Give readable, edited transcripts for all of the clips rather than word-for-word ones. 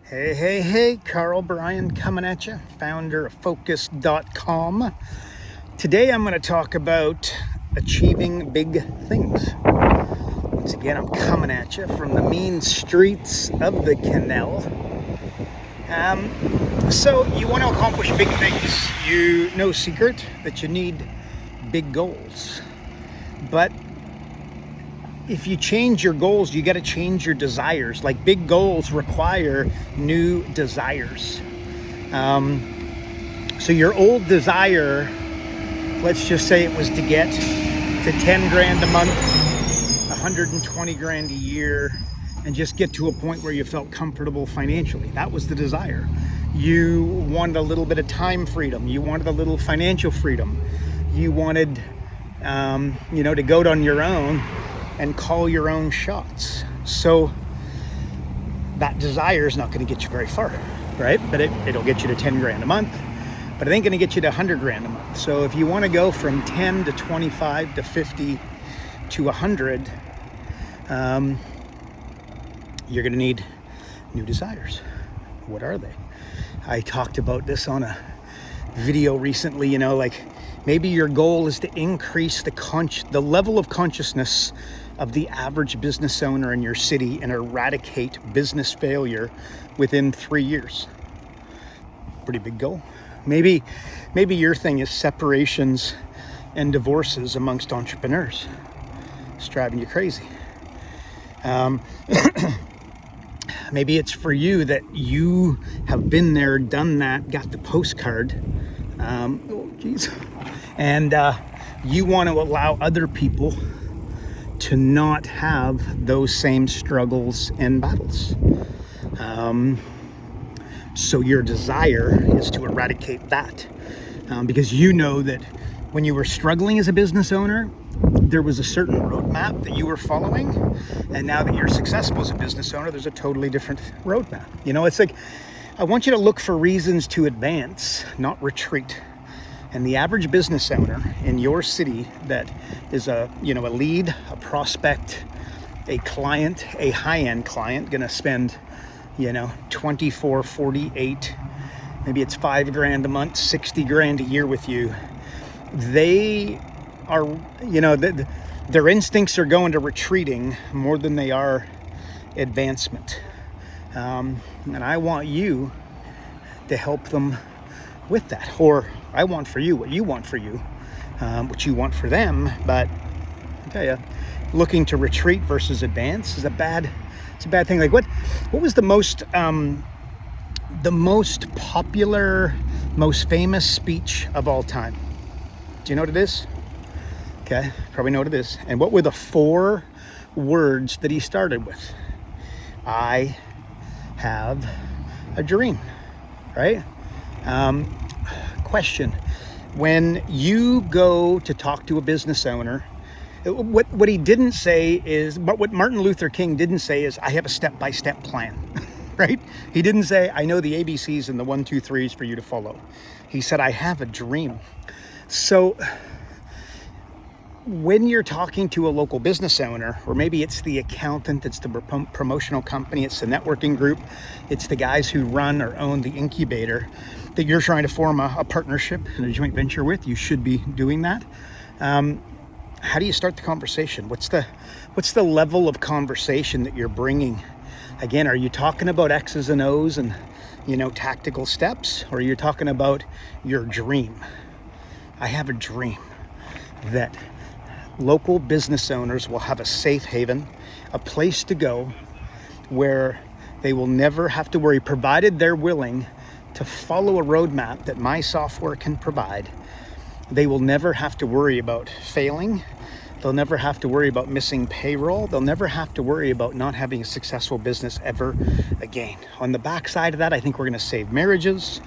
Hey, Karl Bryan coming at you, founder of Focus.com. Today I'm going to talk about achieving big things. Once again, I'm coming at you from the mean streets of the canal. So you want to accomplish big things. No secret that you need big goals. But if you change your goals, you got to change your desires. Like, big goals require new desires. So your old desire, let's just say it was to get to 10 grand a month, 120 grand a year, and just get to a point where you felt comfortable financially. That was the desire. You wanted a little bit of time freedom. You wanted a little financial freedom. You wanted, to go on your own and call your own shots. So that desire is not going to get you very far, right? But it'll get you to 10 grand a month, but it ain't going to get you to 100 grand a month. So if you want to go from 10 to 25 to 50 to 100, you're going to need new desires. What are they? I talked about this on a video recently, maybe your goal is to increase the level of consciousness of the average business owner in your city and eradicate business failure within 3 years. Pretty big goal. Maybe your thing is separations and divorces amongst entrepreneurs. It's driving you crazy. Maybe it's for you that you have been there, done that, got the postcard. And you want to allow other people to not have those same struggles and battles. So your desire is to eradicate that, because you know that when you were struggling as a business owner, there was a certain roadmap that you were following, and now that you're successful as a business owner, there's a totally different roadmap. It's like, I want you to look for reasons to advance, not retreat. And the average business owner in your city that is a lead, a prospect, a client, a high-end client, gonna spend, 24, 48, maybe it's 5 grand a month, 60 grand a year with you. They are, their instincts are going to retreating more than they are advancement. And I want you to help them with that, or I want for you what you want for you, what you want for them. But I tell you, looking to retreat versus advance is a bad thing. Like, what was the most popular, most famous speech of all time? Do you know what it is? Okay, probably know what it is. And what were the 4 words that he started with? I have a dream, right? Question: when you go to talk to a business owner, what he didn't say is, but what Martin Luther King didn't say is, I have a step-by-step plan, right? He didn't say, I know the ABCs and the 1, 2, 3s for you to follow. He said, I have a dream. So when you're talking to a local business owner, or maybe it's the accountant, it's the promotional company, it's the networking group, it's the guys who run or own the incubator that you're trying to form a partnership and a joint venture with, you should be doing that. How do you start the conversation? What's the level of conversation that you're bringing? Again, are you talking about X's and O's and, tactical steps, or are you talking about your dream? I have a dream that local business owners will have a safe haven, a place to go where they will never have to worry, provided they're willing to follow a roadmap that my software can provide. They will never have to worry about failing. They'll never have to worry about missing payroll. They'll never have to worry about not having a successful business ever again. On the backside of that, I think we're going to save marriages.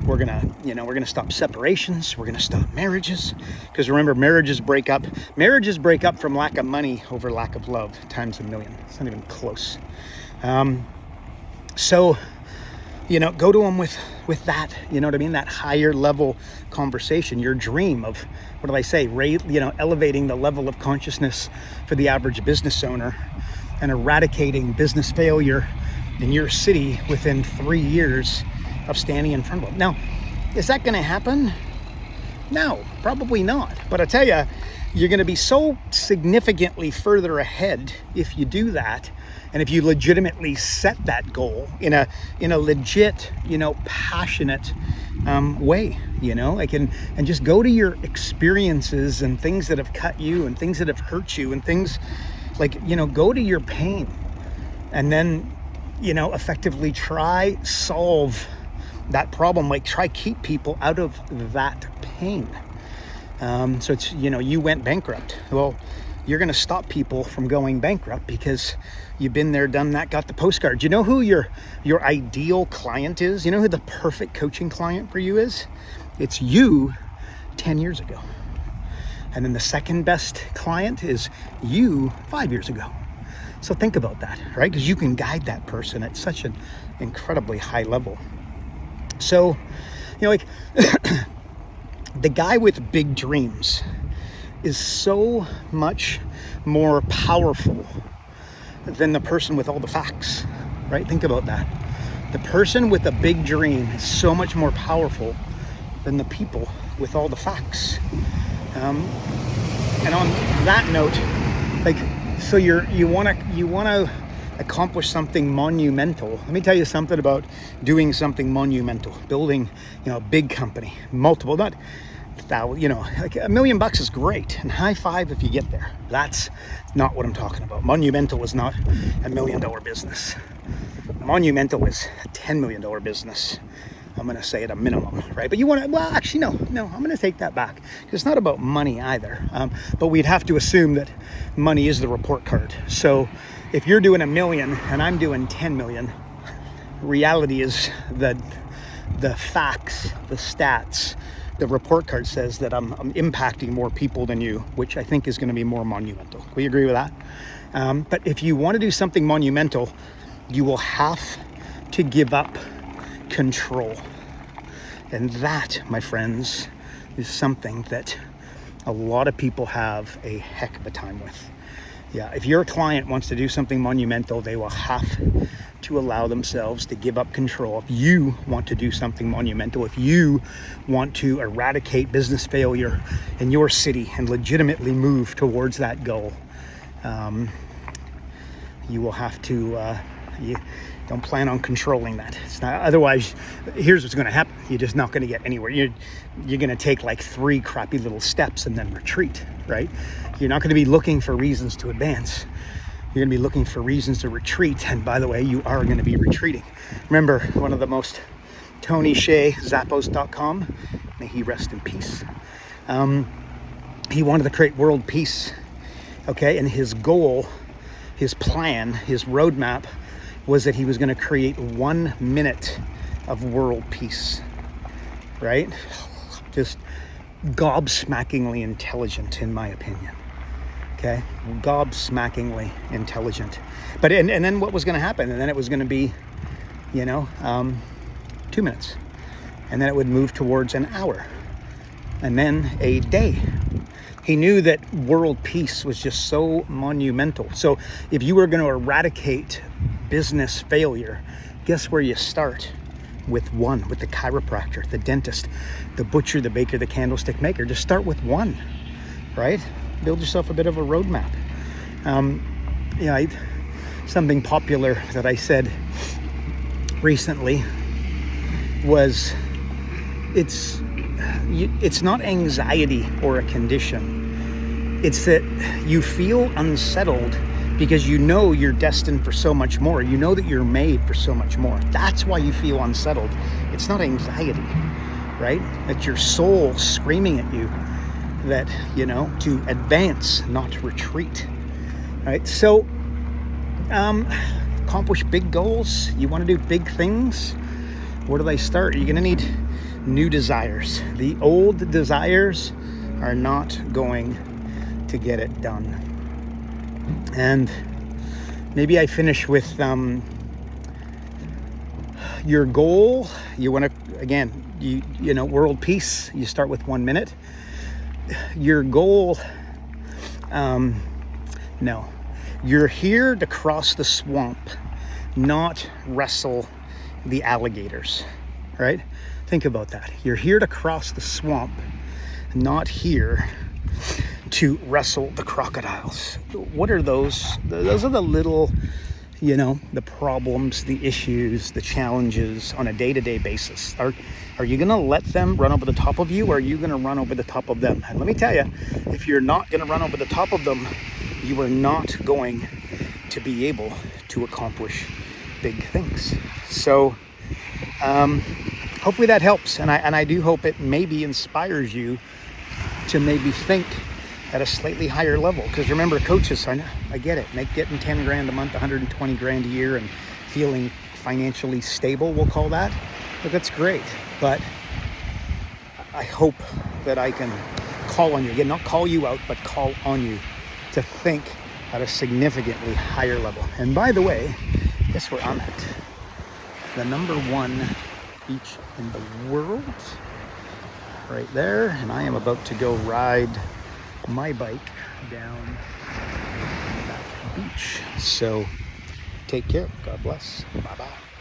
We're going to stop separations. We're going to stop marriages. Because remember, marriages break up from lack of money over lack of love times a million. It's not even close. So go to them with that, that higher level conversation, your dream of, what do I say, elevating the level of consciousness for the average business owner and eradicating business failure in your city within 3 years of standing in front of them. Now, is that going to happen? No, probably not. But I tell you, you're going to be so significantly further ahead if you do that, and if you legitimately set that goal in a legit, passionate way, and just go to your experiences and things that have cut you and things that have hurt you and things like, go to your pain, and then, effectively try solve that problem, like try keep people out of that pain. So it's, you went bankrupt. Well, you're going to stop people from going bankrupt because you've been there, done that, got the postcard. You know who your ideal client is? You know who the perfect coaching client for you is? It's you 10 years ago. And then the second best client is you 5 years ago. So think about that, right? Because you can guide that person at such an incredibly high level. So, like the guy with big dreams is so much more powerful than the person with all the facts, right? Think about that. The person with a big dream is so much more powerful than the people with all the facts. And on that note, so you want to accomplish something monumental. Let me tell you something about doing something monumental, building, a big company, multiple, not like $1 million is great, and high five if you get there. That's not what I'm talking about. Monumental is not $1 million business. Monumental is a $10 million business. I'm going to say at a minimum, right? But no, I'm going to take that back. It's not about money either. But we'd have to assume that money is the report card. So if you're doing $1 million and I'm doing 10 million, reality is that the facts, the stats, the report card says that I'm impacting more people than you, which I think is going to be more monumental. We agree with that? But if you want to do something monumental, you will have to give up control. And that, my friends, is something that a lot of people have a heck of a time with. Yeah, if your client wants to do something monumental, they will have to allow themselves to give up control. If you want to do something monumental, if you want to eradicate business failure in your city and legitimately move towards that goal, you will have to, you don't plan on controlling that. It's not, otherwise, here's what's going to happen. You're just not going to get anywhere. You're going to take like 3 crappy little steps and then retreat, right? You're not going to be looking for reasons to advance. You're going to be looking for reasons to retreat. And by the way, you are going to be retreating. Remember, one of the most, Tony Shea, Zappos.com, may he rest in peace. He wanted to create world peace, okay? And his goal, his plan, his roadmap was that he was going to create 1 minute of world peace, right? Just gobsmackingly intelligent, in my opinion. Okay, gobsmackingly intelligent. But and then what was going to happen? And then it was going to be, 2 minutes, and then it would move towards an hour, and then a day. He knew that world peace was just so monumental. So if you were going to eradicate business failure, guess where you start? With one, with the chiropractor, the dentist, the butcher, the baker, the candlestick maker. Just start with one, right? Build yourself a bit of a roadmap. Something popular that I said recently was, it's not anxiety or a condition. It's that you feel unsettled because you know you're destined for so much more. You know that you're made for so much more. That's why you feel unsettled. It's not anxiety, right? It's your soul screaming at you that, to advance, not to retreat, right? So, accomplish big goals. You want to do big things. Where do they start? You're going to need new desires. The old desires are not going to get it done. And maybe I finish with your goal. You want to, again, world peace. You start with 1 minute. Your goal, no. You're here to cross the swamp. not wrestle the alligators, right? Think about that. You're here to cross the swamp, not here to wrestle the crocodiles. What are those? Those are the little, the problems, the issues, the challenges on a day-to-day basis. Are you gonna let them run over the top of you, or are you gonna run over the top of them? And let me tell you, if you're not gonna run over the top of them, you are not going to be able to accomplish big things. So hopefully that helps, and I do hope it maybe inspires you to maybe think at a slightly higher level. Because remember, coaches, I get it, getting 10 grand a month, 120 grand a year, and feeling financially stable, we'll call that. But that's great. But I hope that I can call on you, again, not call you out, but call on you to think at a significantly higher level. And by the way, guess where I'm at? The #1 beach in the world, right there. And I am about to go ride my bike down that beach. So take care. God bless. Bye-bye.